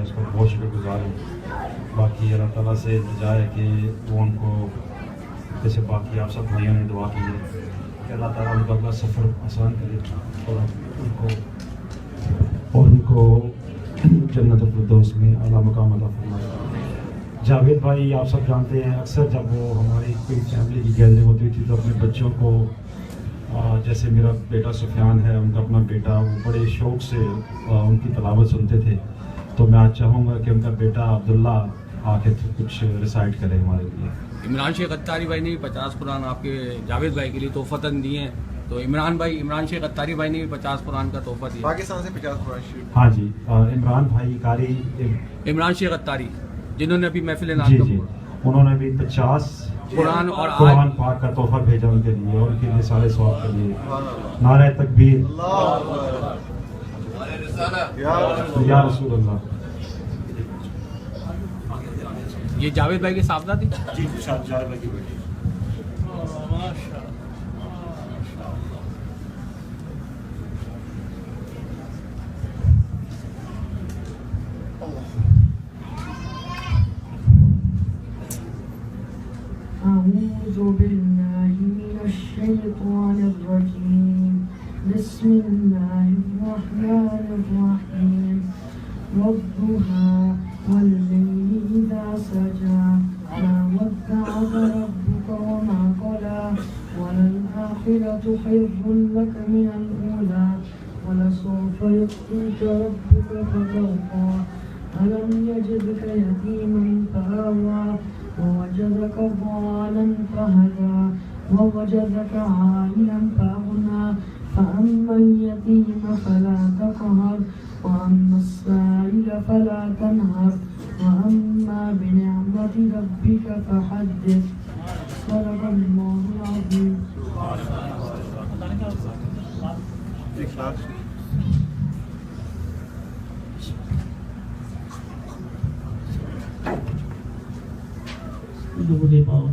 اس کا بہت شکر گزار ہوں. باقی اللہ تعالیٰ سے التجا ہے کہ وہ ان کو جیسے باقی آپ سب بھائیوں نے دعا کی ہے کہ اللہ تعالیٰ ان کا اگلا سفر آسان کرے اور ان کو جنت الفردوس میں اعلیٰ مقام عطا فرمائے. جاوید بھائی آپ سب جانتے ہیں اکثر جب وہ ہماری کوئی فیملی کی گیدرنگ ہوتی تھی تو اپنے بچوں کو جیسے میرا بیٹا سفیان ہے ان کا اپنا بیٹا وہ بڑے شوق سے ان کی تلاوت سنتے تھے. تو میں آج چاہوں گا کہ ان کا بیٹا عبداللہ آ کے کچھ ریسائٹ کرے ہمارے لیے. عمران شیخ اتاری بھائی نے 50 قرآن آپ کے جاوید بھائی کے لیے تحفتاً دیے ہیں. تو عمران شیخ اتاری بھائی نے بھی 50 قرآن کا تحفہ دیا. پاکستان سے 50 قرآن شریف. ہاں جی عمران بھائی قاری عمران شیخ اتاری جنہوں نے ابھی محفل جی جی انہوں نے بھی 50 قرآن اور قرآن پاک کا تحفہ بھیجا ان کے لیے اور ان کے لیے سارے ثواب کے لیے. نعرہ تکبیر یا رسول اللہ. یہ جاوید بھائی کے صاحبزاد تھی. جی جاوید بھائی کی بیٹی. أعوذ بالله من الشيطان الرجيم بسم الله الرحمن الرحيم والضحى والليل إذا سجى ما ودعك ربك وما قلى وللآخرة خير لك من الأولى ولسوف يعطيك ربك فترضى ألم يجدك يتيما فآوى ووجدك ضالا فهدى ووجدك عائلا فأغنى فأما اليتيم فلا تقهر وأما السائل فلا تنهر وأما بنعمة ربك فحدث. صدق الله العظيم. درود پاک